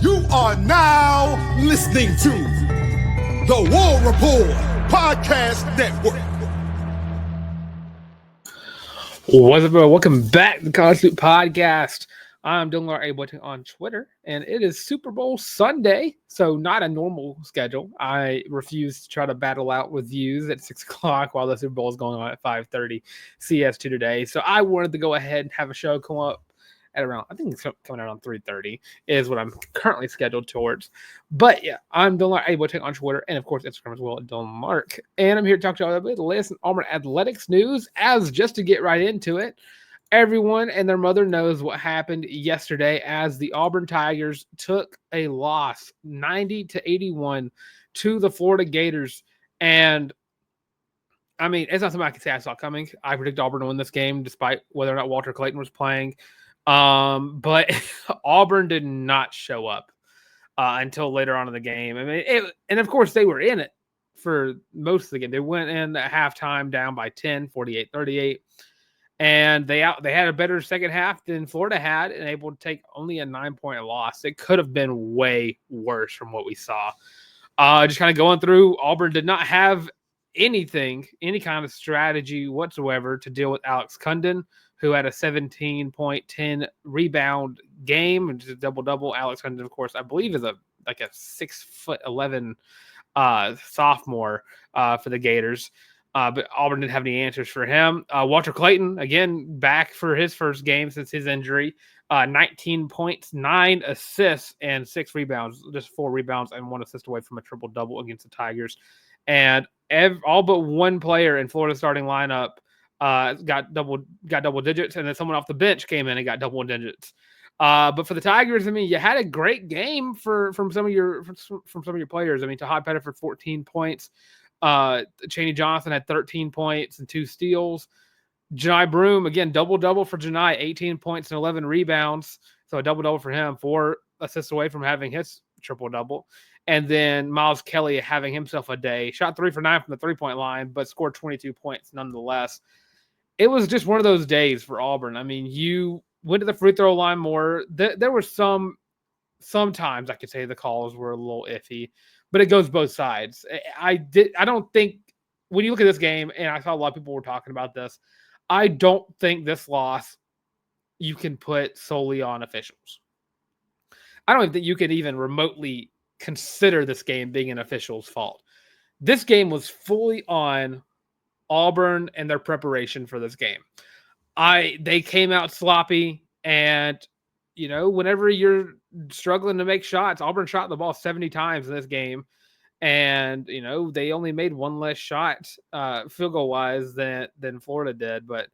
You are now listening to the War Report Podcast Network. What's up, everyone? Welcome back to the College Loop Podcast. I'm Dylan Larck on Twitter, and it is Super Bowl Sunday, so not a normal schedule. I refuse to try to battle out with views at 6 o'clock while the Super Bowl is going on at 5:30 CS2 today. So I wanted to go ahead and have a show come up at around, I think it's coming out on 3:30 is what I'm currently scheduled towards. But yeah, I'm Dylan Larck on Twitter, and of course Instagram as well at Dylan Larck. And I'm here to talk to you about the latest Auburn athletics news. As just to get right into it, everyone and their mother knows what happened yesterday as the Auburn Tigers took a loss 90-81 to the Florida Gators. And I mean, it's not something I can say I saw coming. I predict Auburn to win this game despite whether or not Walter Clayton was playing. But Auburn did not show up until later on in the game. I mean, and of course they were in it for most of the game. They went in at halftime down by 10, 48-38. And they had a better second half than Florida had and able to take only a 9-point loss. It could have been way worse from what we saw. Just kind of going through, Auburn did not have any kind of strategy whatsoever to deal with Alex Condon, who had a 17.10 rebound game and just a double-double. Alex Condon, of course, I believe is a 6'11" sophomore for the Gators. But Auburn didn't have any answers for him. Walter Clayton, again, back for his first game since his injury. 19 points, 9 assists, and 6 rebounds. Just 4 rebounds and 1 assist away from a triple-double against the Tigers. And all but one player in Florida's starting lineup got double digits, and then someone off the bench came in and got double digits. But for the Tigers, I mean, you had a great game from some of your players. I mean, Tahad Pettiford 14 points. Chaney Johnson had 13 points and 2 steals. Janai Broome, again, double-double for Janai, 18 points and 11 rebounds. So a double-double for him, 4 assists away from having his triple-double. And then Miles Kelly having himself a day. Shot 3 for 9 from the three-point line, but scored 22 points nonetheless. It was just one of those days for Auburn. I mean, you went to the free throw line more. There were sometimes I could say the calls were a little iffy, but it goes both sides. I don't think when you look at this game, and I saw a lot of people were talking about this, I don't think this loss you can put solely on officials. I don't think you could even remotely consider this game being an official's fault. This game was fully on Auburn and their preparation for this game. They came out sloppy, and you know, whenever you're struggling to make shots, Auburn shot the ball 70 times in this game, and you know they only made one less shot field goal wise than Florida did. But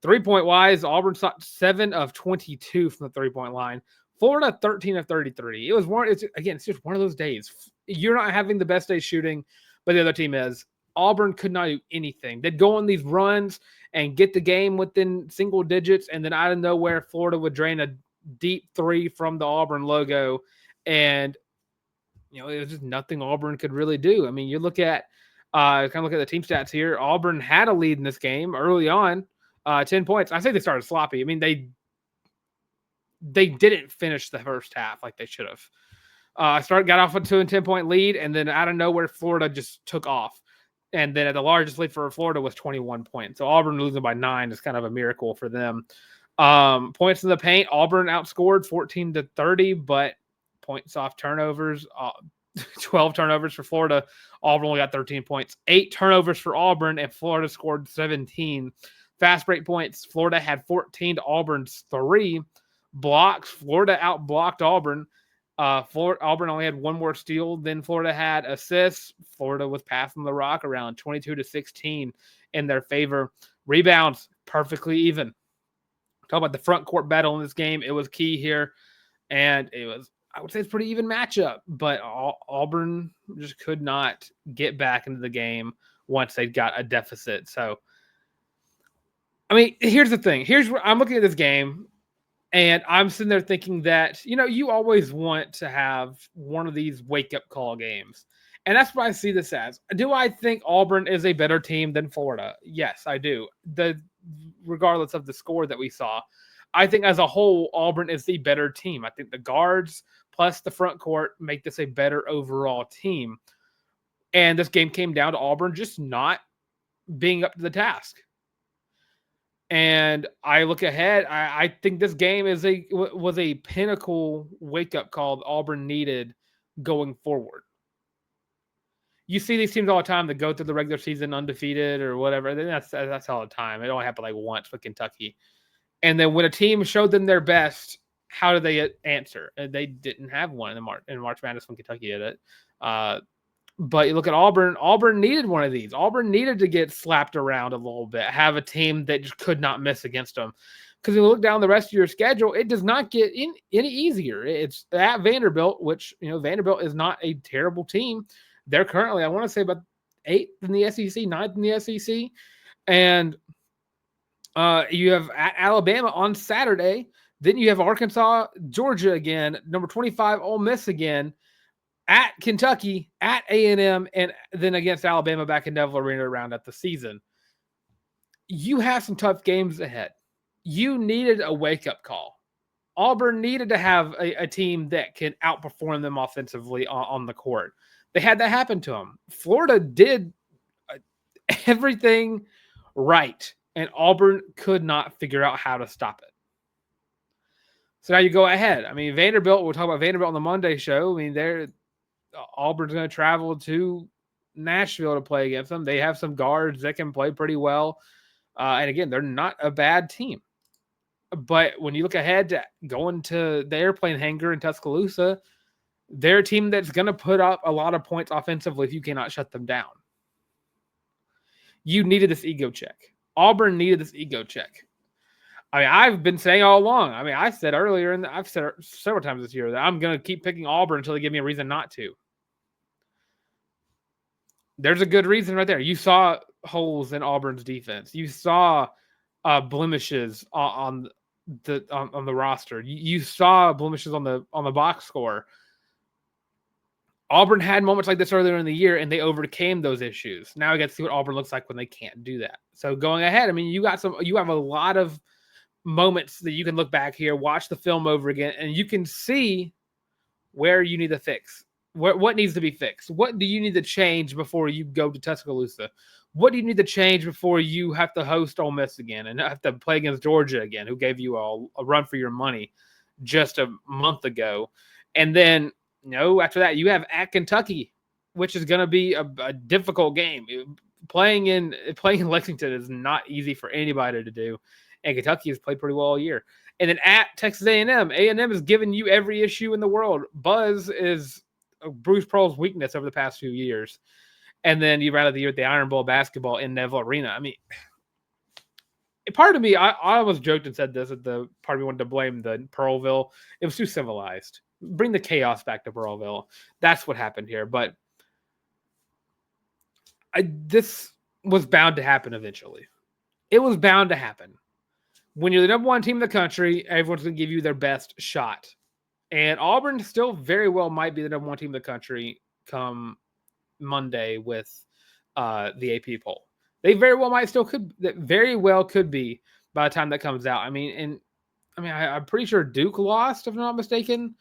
3-point wise, Auburn shot 7 of 22 from the 3-point line. Florida 13 of 33. It's just one of those days. You're not having the best day shooting, but the other team is. Auburn could not do anything. They'd go on these runs and get the game within single digits, and then out of nowhere, Florida would drain a deep 3 from the Auburn logo, and you know it was just nothing Auburn could really do. I mean, you look at the team stats here. Auburn had a lead in this game early on, 10 points. I say they started sloppy. I mean, they didn't finish the first half like they should have. Got off to a 10-point lead, and then out of nowhere, Florida just took off. And then the largest lead for Florida was 21 points. So Auburn losing by 9 is kind of a miracle for them. Points in the paint, Auburn outscored 14-30, but points off turnovers, 12 turnovers for Florida. Auburn only got 13 points. 8 turnovers for Auburn, and Florida scored 17. Fast break points, Florida had 14 to Auburn's 3. Blocks, Florida outblocked Auburn. Auburn only had 1 more steal than Florida had. Assists, Florida was passing the rock around 22-16 in their favor. Rebounds, perfectly even. Talk about the front court battle in this game. It was key here, and I would say it's a pretty even matchup, but Auburn just could not get back into the game once they got a deficit. So, I mean, here's the thing. Here's where I'm looking at this game, and I'm sitting there thinking that, you know, you always want to have one of these wake-up call games. And that's what I see this as. Do I think Auburn is a better team than Florida? Yes, I do. Regardless of the score that we saw. I think as a whole, Auburn is the better team. I think the guards plus the front court make this a better overall team. And this game came down to Auburn just not being up to the task. And I look ahead. I think this game was a pinnacle wake-up call Auburn needed going forward. You see these teams all the time that go through the regular season undefeated or whatever. That's all the time. It only happened like once with Kentucky. And then when a team showed them their best, how did they answer? They didn't have one in March Madness when Kentucky did it. But you look at Auburn. Auburn needed one of these. Auburn needed to get slapped around a little bit, have a team that just could not miss against them. Because when you look down the rest of your schedule, it does not get any easier. It's at Vanderbilt, which, Vanderbilt is not a terrible team. They're currently, I want to say, about 8th in the SEC, 9th in the SEC. And you have at Alabama on Saturday. Then you have Arkansas, Georgia again, number 25, Ole Miss again, at Kentucky, at A&M, and then against Alabama back in Neville Arena to round out the season. You have some tough games ahead. You needed a wake-up call. Auburn needed to have a team that can outperform them offensively on the court. They had that happen to them. Florida did everything right, and Auburn could not figure out how to stop it. So now you go ahead. I mean, Vanderbilt, we'll talk about Vanderbilt on the Monday show. I mean, Auburn's going to travel to Nashville to play against them. They have some guards that can play pretty well. And again, they're not a bad team. But when you look ahead to going to the airplane hangar in Tuscaloosa, they're a team that's going to put up a lot of points offensively if you cannot shut them down. You needed this ego check. Auburn needed this ego check. I mean, I've been saying all along. I mean, I said earlier, and I've said several times this year, that I'm going to keep picking Auburn until they give me a reason not to. There's a good reason right there. You saw holes in Auburn's defense. You saw blemishes on the roster. You saw blemishes on the box score. Auburn had moments like this earlier in the year, and they overcame those issues. Now we got to see what Auburn looks like when they can't do that. So going ahead, I mean, you have a lot of moments that you can look back here, watch the film over again, and you can see where you need to fix. What needs to be fixed? What do you need to change before you go to Tuscaloosa? What do you need to change before you have to host Ole Miss again and have to play against Georgia again, who gave you a run for your money just a month ago? And then, after that, you have at Kentucky, which is going to be a difficult game. Playing in Lexington is not easy for anybody to do, and Kentucky has played pretty well all year. And then at Texas A&M, A&M has given you every issue in the world. Buzz is Bruce Pearl's weakness over the past few years. And then you round out the year with the Iron Bowl basketball in Neville Arena. I mean, part of me, I almost joked and said this, that the part of me wanted to blame the Pearlville. It was too civilized. Bring the chaos back to Pearlville. That's what happened here. But this was bound to happen eventually. It was bound to happen. When you're the number one team in the country, everyone's going to give you their best shot. And Auburn still very well might be the number one team in the country come Monday with the AP poll. They very well could be by the time that comes out. I'm pretty sure Duke lost, if I'm not mistaken.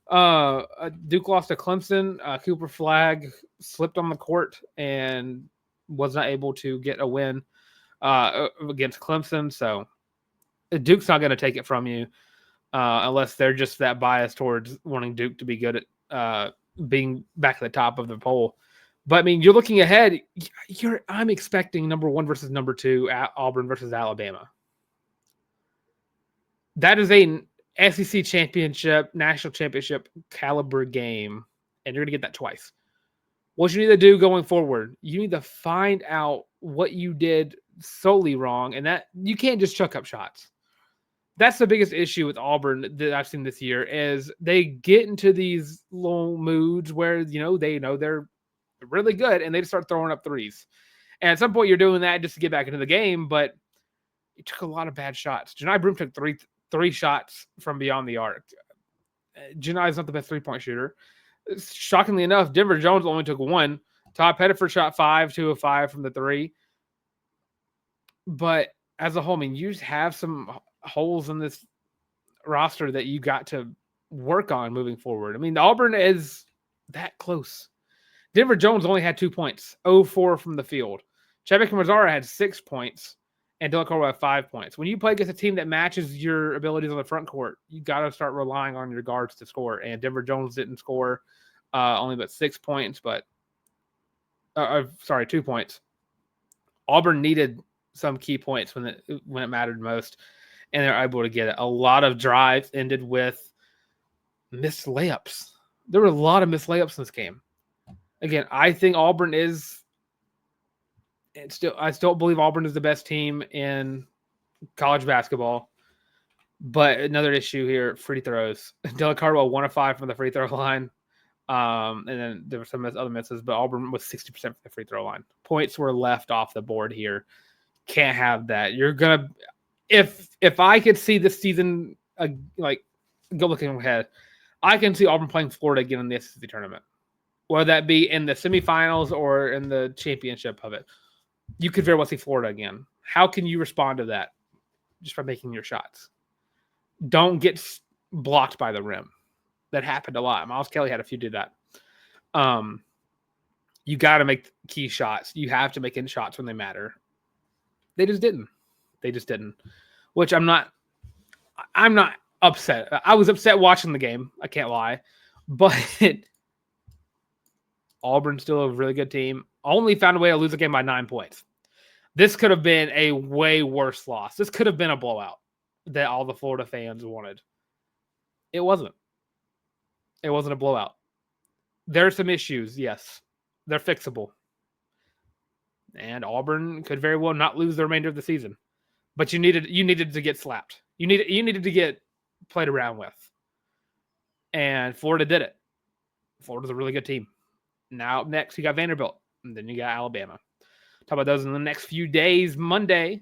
Duke lost to Clemson. Cooper Flagg slipped on the court and was not able to get a win against Clemson. So Duke's not going to take it from you unless they're just that biased towards wanting Duke to be good at being back at the top of the poll. But I mean, you're looking ahead. I'm expecting number 1 versus number 2 at Auburn versus Alabama. That is a SEC championship, national championship caliber game, and you're going to get that twice. What you need to do going forward, you need to find out what you did solely wrong, and that you can't just chuck up shots. That's the biggest issue with Auburn that I've seen this year is they get into these low moods where, they know they're really good and they just start throwing up threes. And at some point you're doing that just to get back into the game, but it took a lot of bad shots. Janai Broome took three shots from beyond the arc. Janai is not the best three-point shooter. Shockingly enough, Denver Jones only took 1. Todd Pettiford shot 5, 2 of 5 from the 3. But as a whole, you just have some holes in this roster that you got to work on moving forward. I mean, Auburn is that close. Denver Jones only had 2 points, 0-4 from the field. Chebek and Mazzara had 6 points, and Dylan Caldwell had 5 points. When you play against a team that matches your abilities on the front court, you got to start relying on your guards to score. And Denver Jones didn't score only but 6 points, 2 points. Auburn needed some key points when it mattered most, and they're able to get it. A lot of drives ended with missed layups. There were a lot of missed layups in this game. Again, I think Auburn is I still believe Auburn is the best team in college basketball. But another issue here, free throws. Dylan Caldwell 1 of 5 from the free throw line. And then there were some other misses, but Auburn was 60% from the free throw line. Points were left off the board here. Can't have that. You're gonna if I could see this season go looking ahead, I can see Auburn playing Florida again in the SEC tournament. Whether that be in the semifinals or in the championship of it. You could very well see Florida again. How can you respond to that? Just by making your shots. Don't get blocked by the rim. That happened a lot. Miles Kelly had a few do that. You got to make key shots. You have to make in shots when they matter. They just didn't. Which I'm not upset. I was upset watching the game. I can't lie. But Auburn's still a really good team. Only found a way to lose the game by 9 points. This could have been a way worse loss. This could have been a blowout that all the Florida fans wanted. It wasn't. It wasn't a blowout. There are some issues, yes. They're fixable. And Auburn could very well not lose the remainder of the season. But you needed to get slapped. You needed to get played around with. And Florida did it. Florida's a really good team. Now up next, you got Vanderbilt. And then you got Alabama. Talk about those in the next few days. The Monday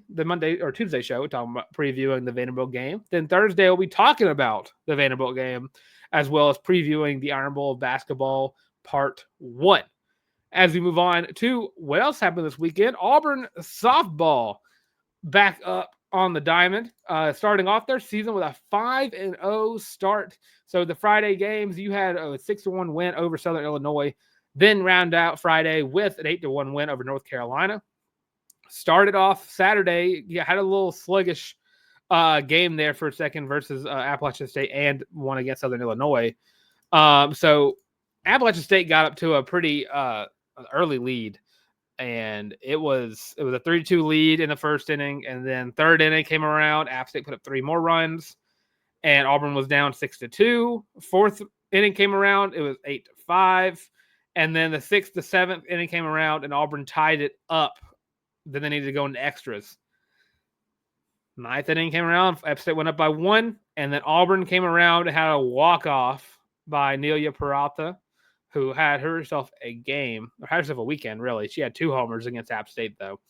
or Tuesday show, we're talking about previewing the Vanderbilt game. Then Thursday, we'll be talking about the Vanderbilt game, as well as previewing the Iron Bowl of Basketball Part 1. As we move on to what else happened this weekend, Auburn Softball back up on the diamond, starting off their season with a 5-0 start. So the Friday games, you had a 6-1 win over Southern Illinois. Then round out Friday with an 8-1 win over North Carolina. Started off Saturday, you had a little sluggish game there for a second versus Appalachian State and one against Southern Illinois. So Appalachian State got up to a pretty early lead, and it was a 3-2 lead in the first inning, and then third inning came around. App State put up 3 more runs, and Auburn was down 6-2. Fourth inning came around, it was 8-5. And then the 6th to 7th inning came around, and Auburn tied it up. Then they needed to go into extras. 9th inning came around. App State went up by 1, and then Auburn came around and had a walk-off by Nelia Peralta, who had herself a weekend, really. She had 2 homers against App State, though.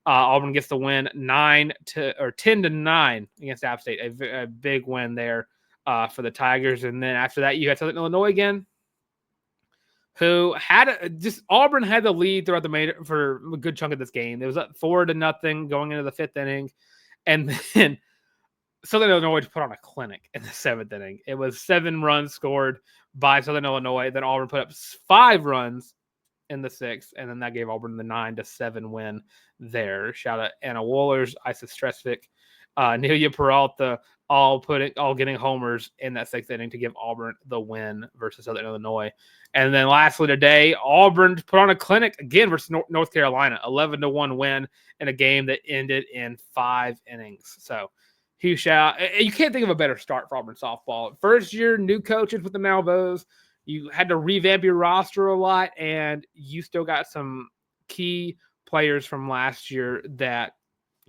Auburn gets the win 10-9 against App State. A big win there for the Tigers. And then after that, you had Southern Illinois again, who Auburn had the lead throughout for a good chunk of this game. It was up 4-0 going into the 5th inning. And then Southern Illinois put on a clinic in the 7th inning. It was 7 runs scored by Southern Illinois. Then Auburn put up 5 runs in the 6th. And then that gave Auburn the 9-7 win there. Shout out Anna Wohlers, Isis Stresvik, Nelia Peralta, all getting homers in that 6th inning to give Auburn the win versus Southern Illinois. And then lastly today, Auburn put on a clinic again versus North Carolina, 11-1 win in a game that ended in 5 innings. So huge shout out. You can't think of a better start for Auburn softball. First year, new coaches with the Malvos. You had to revamp your roster a lot, and you still got some key players from last year that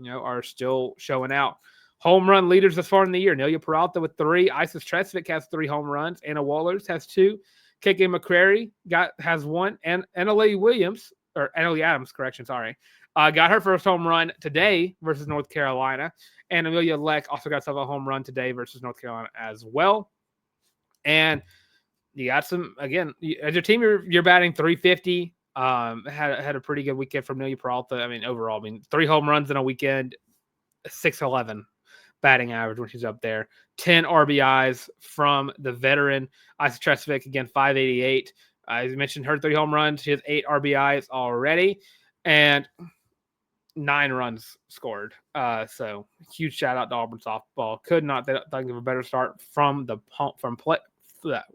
are still showing out. Home run leaders this far in the year. Nelia Peralta with 3. Isis Tresvik has 3 home runs. Anna Wohlers has 2. KK McCrary has 1. And Annalie Adams, got her first home run today versus North Carolina. And Amelia Leck also got herself a home run today versus North Carolina as well. And you got some, again, as your team, you're batting 350. Had a pretty good weekend from Nelia Peralta. Overall, 3 home runs in a weekend, 6-11. batting average when she's up there. 10 RBIs from the veteran Isa Tresvik, again, 588. As you mentioned, her 3 home runs. She has 8 RBIs already and 9 runs scored. So huge shout out to Auburn softball. Could not think of a better start from play.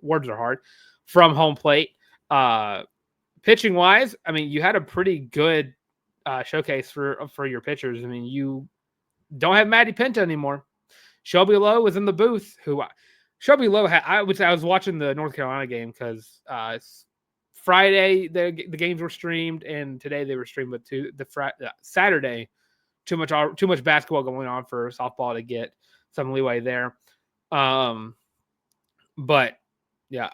Words are hard. From home plate. Pitching wise, I mean, you had a pretty good showcase for your pitchers. I mean, you don't have Maddie Pinta anymore. Shelby Lowe was in the booth. Shelby Lowe had, I was watching the North Carolina game because Friday the games were streamed and today they were streamed, but Saturday too much basketball going on for softball to get some leeway there. But yeah,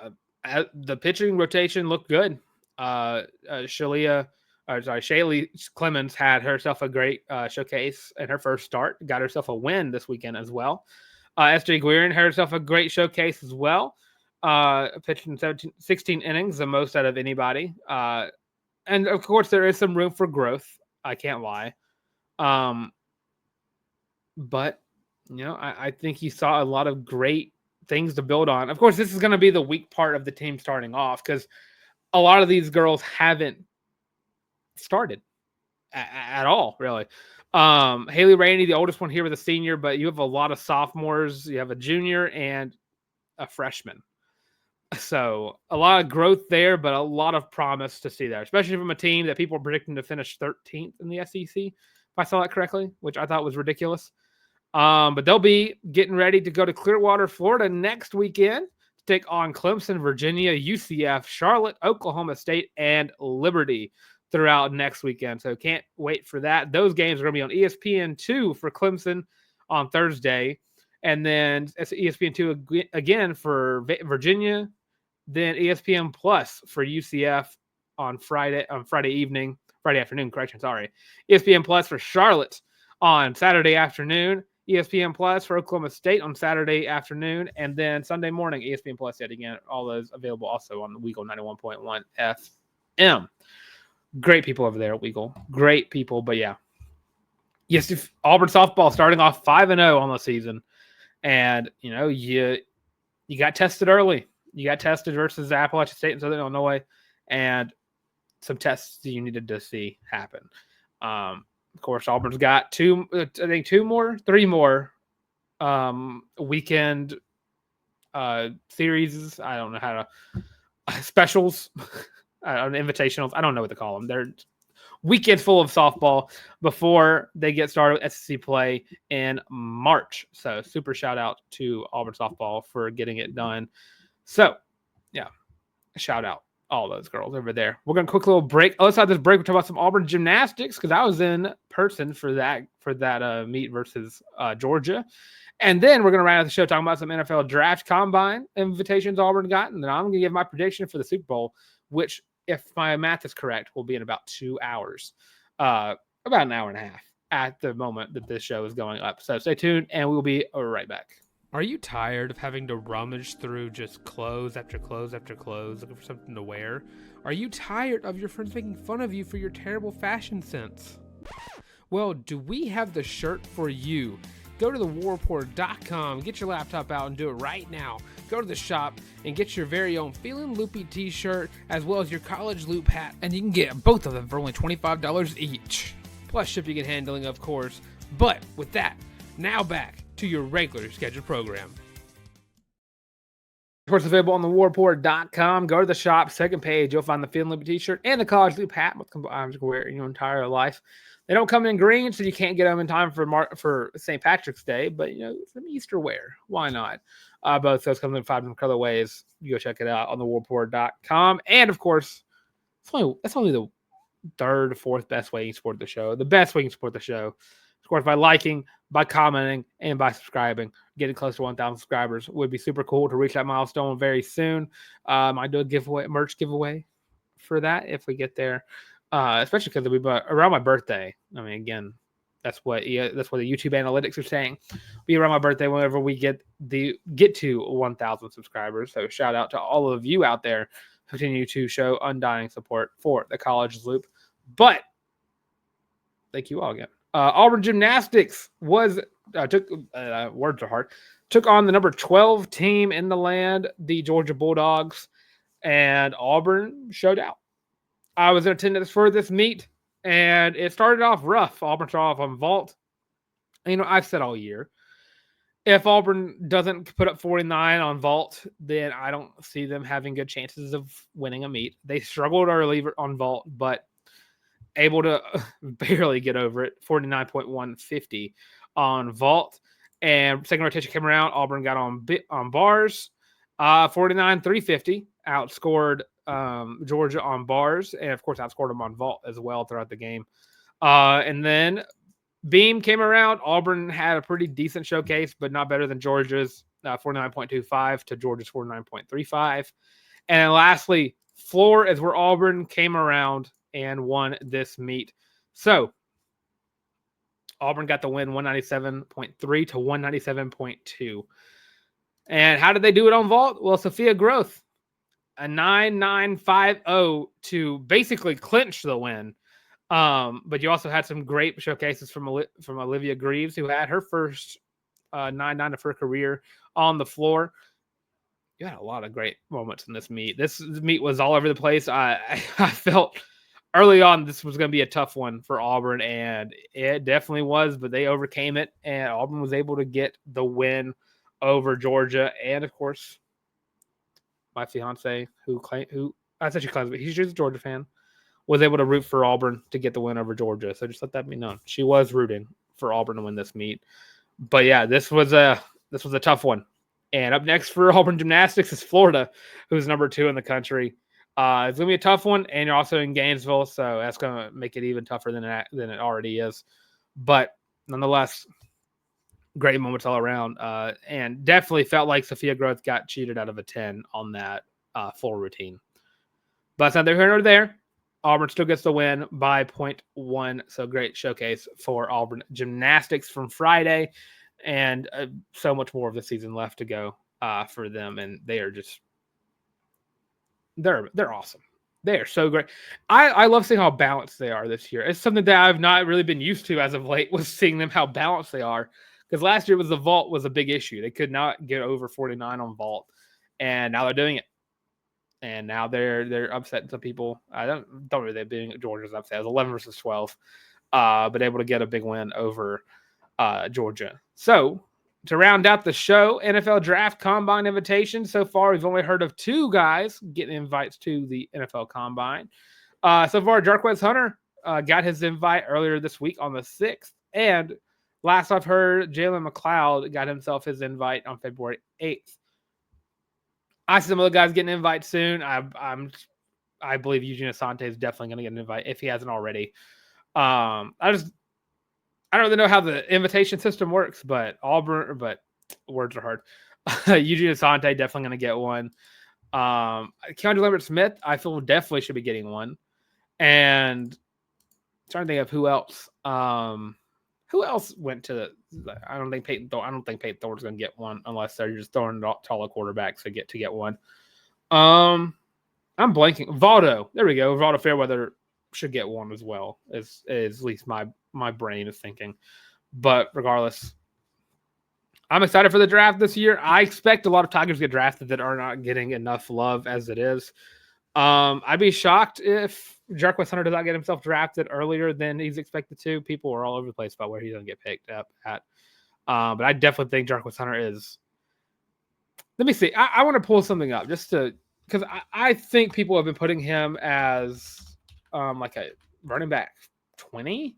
the pitching rotation looked good. Shaylee Clemens had herself a great showcase in her first start. Got herself a win this weekend as well. S.J. Guerin had herself a great showcase as well. Pitching 16 innings, the most out of anybody. And of course, there is some room for growth. I can't lie. But I think you saw a lot of great things to build on. Of course, this is going to be the weak part of the team starting off because a lot of these girls haven't started at all, really. Haley Rainey, the oldest one here, with a senior, but you have a lot of sophomores. You have a junior and a freshman. So a lot of growth there, but a lot of promise to see there, especially from a team that people are predicting to finish 13th in the SEC, if I saw that correctly, which I thought was ridiculous. But they'll be getting ready to go to Clearwater, Florida next weekend to take on Clemson, Virginia, UCF, Charlotte, Oklahoma State, and Liberty throughout next weekend. So can't wait for that. Those games are going to be on ESPN2 for Clemson on Thursday, and then ESPN2 again for Virginia, then ESPN Plus for UCF on Friday afternoon. ESPN Plus for Charlotte on Saturday afternoon. ESPN Plus for Oklahoma State on Saturday afternoon, and then Sunday morning, ESPN Plus yet again. All those available also on the Weagle 91.1 FM. Great people over there at Weagle. Great people, but yeah. Yes, if Auburn softball starting off 5-0 on the season, and you got tested early. You got tested versus Appalachian State and Southern Illinois, and some tests you needed to see happen. Of course, Auburn's got three more weekend series. I don't know how to specials, invitationals. I don't know what to call them. They're weekend full of softball before they get started with SEC play in March. So super shout out to Auburn softball for getting it done. So yeah, shout out all those girls over there. We're going to quick little break. Let's have this break. We'll talk about some Auburn gymnastics because I was in person for that meet versus Georgia. And then we're going to round out the show talking about some NFL draft combine invitations Auburn got. And then I'm going to give my prediction for the Super Bowl, which, if my math is correct, will be in about 2 hours, about an hour and a half at the moment that this show is going up. So stay tuned and we'll be right back. Are you tired of having to rummage through just clothes after clothes after clothes looking for something to wear? Are you tired of your friends making fun of you for your terrible fashion sense? Well, do we have the shirt for you? Go to thewarreport.com, get your laptop out and do it right now. Go to the shop and get your very own Feelin' Loopy t-shirt as well as your college loop hat, and you can get both of them for only $25 each. Plus shipping and handling, of course. But with that, now back to your regular scheduled program. Of course, available on thewarreport.com. Go to the shop, second page. You'll find the Feelin' Loopy t-shirt and the college loop hat. Both you can wear your entire life. They don't come in green, so you can't get them in time for St. Patrick's Day. But some Easter wear. Why not? Both those come in 5 different colorways. You go check it out on thewarreport.com. And of course, that's only the third, fourth best way you can support the show. The best way you can support the show, of course, by liking, by commenting, and by subscribing. Getting close to 1,000 subscribers would be super cool to reach that milestone very soon. I do a merch giveaway for that if we get there, especially because it'll be around my birthday. I mean, again, that's what the YouTube analytics are saying. Be around my birthday whenever we get to 1,000 subscribers. So shout out to all of you out there who continue to show undying support for the College Loop. But thank you all again. Auburn Gymnastics was words are hard. Took on the number 12 team in the land, the Georgia Bulldogs, and Auburn showed out. I was in attendance for this meet, and it started off rough. Auburn started off on vault. I've said all year, if Auburn doesn't put up 49 on vault, then I don't see them having good chances of winning a meet. They struggled early on vault, but able to barely get over it. 49.150 on vault. And second rotation came around. Auburn got on bars. 49.350. Outscored Georgia on bars. And, of course, outscored them on vault as well throughout the game. And then beam came around. Auburn had a pretty decent showcase, but not better than Georgia's 49.25 to Georgia's 49.35. And then lastly, floor is where Auburn came around and won this meet. So Auburn got the win 197.3 to 197.2. And how did they do it on vault? Well, Sophia Groth, a 9.950 to basically clinch the win. But you also had some great showcases from Olivia Greaves, who had her first 9.9 of her career on the floor. You had a lot of great moments in this meet. This meet was all over the place. I felt early on this was going to be a tough one for Auburn, and it definitely was, but they overcame it, and Auburn was able to get the win over Georgia. And, of course, my fiance, who I said she claims, but she's a Georgia fan, was able to root for Auburn to get the win over Georgia. So just let that be known. She was rooting for Auburn to win this meet. But, yeah, this was a tough one. And up next for Auburn Gymnastics is Florida, who's number 2 in the country. It's going to be a tough one, and you're also in Gainesville, so that's going to make it even tougher than it already is. But nonetheless, great moments all around, and definitely felt like Sophia Groth got cheated out of a 10 on that full routine. But it's neither here nor there. Auburn still gets the win by 0.1, so great showcase for Auburn Gymnastics from Friday. And so much more of the season left to go for them, and they are just they're awesome. They are so great. I love seeing how balanced they are this year. It's something that I've not really been used to as of late, was seeing them how balanced they are. Because last year the vault was a big issue. They could not get over 49 on vault, and now they're doing it. And now they're upsetting some people. I don't really they're being Georgia's upset. It was 11 versus 12, but able to get a big win over Georgia. So to round out the show, NFL Draft Combine invitation. So far, we've only heard of 2 guys getting invites to the NFL Combine. So far, Jarquez Hunter got his invite earlier this week on the 6th. And last I've heard, Jalen McLeod got himself his invite on February 8th. I see some other guys getting an invite soon. I believe Eugene Asante is definitely going to get an invite if he hasn't already. I don't really know how the invitation system works, but words are hard. Eugene Asante definitely going to get one. Keandre Lambert-Smith, I feel definitely should be getting one. And I'm trying to think of who else. Who else went to the? I don't think Peyton Thorne's going to get one unless they're just throwing taller quarterbacks to get one. I'm blanking. Valdo, there we go. Valdo Fairweather should get one as well. Is at least my brain is thinking. But regardless, I'm excited for the draft this year. I expect a lot of Tigers get drafted that are not getting enough love as it is. I'd be shocked if Jarquez Hunter does not get himself drafted earlier than he's expected to. People are all over the place about where he's going to get picked up at. But I definitely think Jarquez Hunter is. Let me see. I want to pull something up just to, because I think people have been putting him as like a running back 20,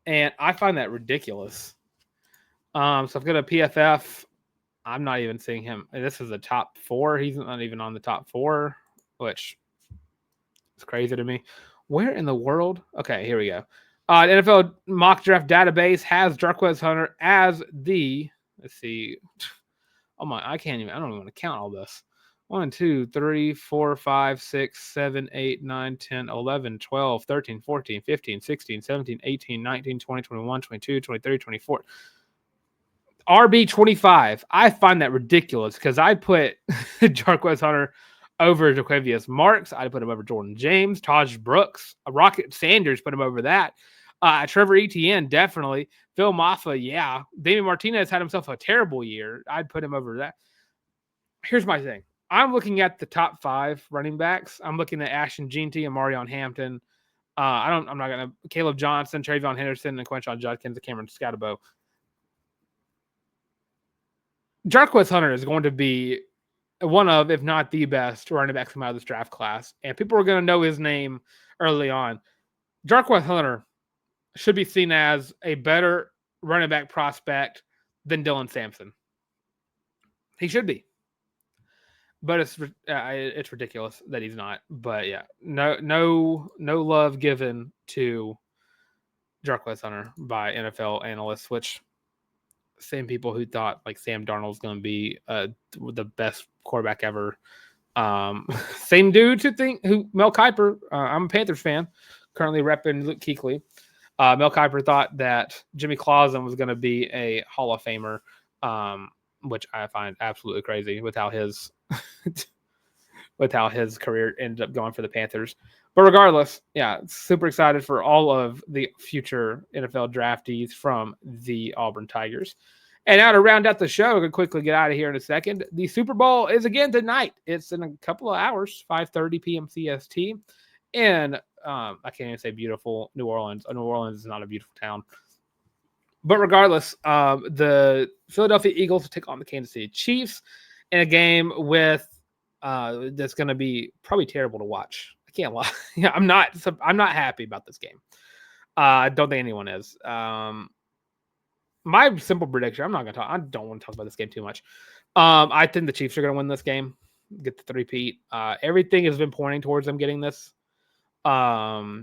and I find that ridiculous. So I've got a PFF. I'm not even seeing him. This is the top 4. He's not even on the top 4, which is crazy to me. Where in the world? Okay, here we go. The NFL mock draft database has Jarquez Hunter as the. Let's see. Oh my! I don't even want to count all this. 1, 2, 3, 4, 5, 6, 7, 8, 9, 10, 11, 12, 13, 14, 15, 16, 17, 18, 19, 20, 21, 22, 23, 24. RB25. I find that ridiculous because I put Jarquez Hunter over Jaquavius Marks. I put him over Jordan James, Taj Brooks, Rocket Sanders, put him over that. Trevor Etienne, definitely. Phil Maffa, yeah. Damian Martinez had himself a terrible year. I'd put him over that. Here's my thing. I'm looking at the top 5 running backs. I'm looking at Ashton Jeanty and Marion Hampton. I'm not gonna Caleb Johnson, Trayvon Henderson, and Quentin Judkins, and Cameron Scatterbo. Jarquez Hunter is going to be one of, if not the best, running backs come out of this draft class, and people are going to know his name early on. Jarquez Hunter should be seen as a better running back prospect than Dylan Sampson. He should be, but it's ridiculous that he's not. But yeah, no love given to Jarquez Hunter by NFL analysts, which same people who thought like Sam Darnold's going to be the best quarterback ever. Same dudes who Mel Kiper. I'm a Panthers fan, currently repping Luke Kuechly. Mel Kiper thought that Jimmy Clausen was going to be a Hall of Famer, which I find absolutely crazy with how his career ended up going for the Panthers. But regardless, yeah, super excited for all of the future NFL draftees from the Auburn Tigers. And now to round out the show, we're going to quickly get out of here in a second. The Super Bowl is again tonight. It's in a couple of hours, 5:30 p.m. CST. And I can't even say beautiful New Orleans. New Orleans is not a beautiful town. But regardless, the Philadelphia Eagles take on the Kansas City Chiefs in a game with that's going to be probably terrible to watch. I can't lie. Yeah, I'm not happy about this game. I don't think anyone is. My simple prediction. I don't want to talk about this game too much. I think the Chiefs are going to win this game, get the three-peat. Everything has been pointing towards them getting this. But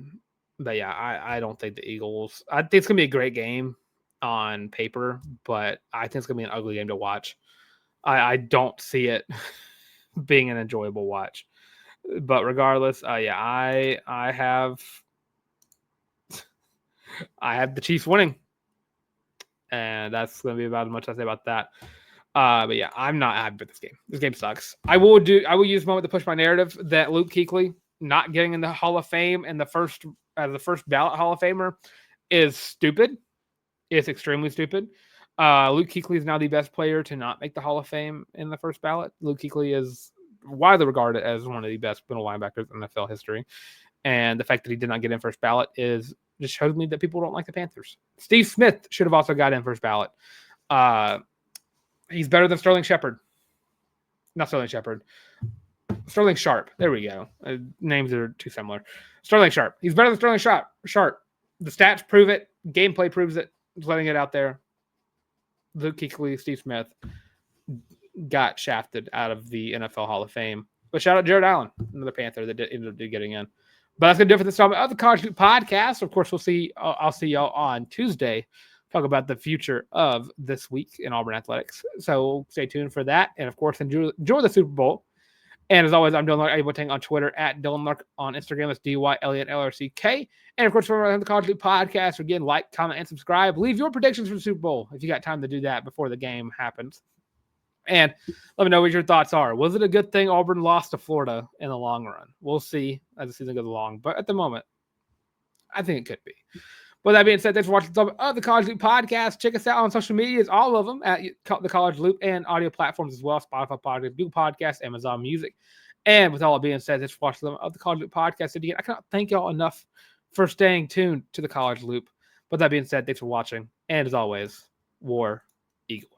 yeah, I don't think the Eagles. I think it's going to be a great game on paper, but I think it's going to be an ugly game to watch. I don't see it being an enjoyable watch. But regardless, I have the Chiefs winning, and that's going to be about as much as I say about that. But yeah, I'm not happy with this game. This game sucks. I will use a moment to push my narrative that Luke Kuechly not getting in the Hall of Fame and the first ballot Hall of Famer is stupid. It's extremely stupid. Luke Kuechly is now the best player to not make the Hall of Fame in the first ballot. Luke Kuechly is widely regarded as one of the best middle linebackers in NFL history. And the fact that he did not get in first ballot just shows me that people don't like the Panthers. Steve Smith should have also got in first ballot. He's better than Sterling Shepard. Not Sterling Shepard. Sterling Sharp. There we go. Names are too similar. Sterling Sharp. He's better than Sterling Sharp. The stats prove it. Gameplay proves it. Just letting it out there. Luke Kuechly, Steve Smith got shafted out of the NFL Hall of Fame. But shout out Jared Allen, another Panther that ended up getting in. But that's going to do it for this time of the College Loop Podcast. Of course, I'll see y'all on Tuesday. Talk about the future of this week in Auburn athletics. So stay tuned for that. And of course, enjoy the Super Bowl. And as always, I'm Dylan Larck on Twitter, at Dylan Larck on Instagram. That's DYLLRCK. And of course, for the College Loop Podcast, again, like, comment, and subscribe. Leave your predictions for the Super Bowl if you got time to do that before the game happens. And let me know what your thoughts are. Was it a good thing Auburn lost to Florida in the long run? We'll see as the season goes along. But at the moment, I think it could be. With that being said, thanks for watching some of the College Loop Podcast. Check us out on social medias, all of them, at the College Loop and audio platforms as well. Spotify Podcast, Google Podcasts, Amazon Music. And with all that being said, thanks for watching some of the College Loop Podcast. And again, I cannot thank y'all enough for staying tuned to the College Loop. With that being said, thanks for watching. And as always, War Eagle.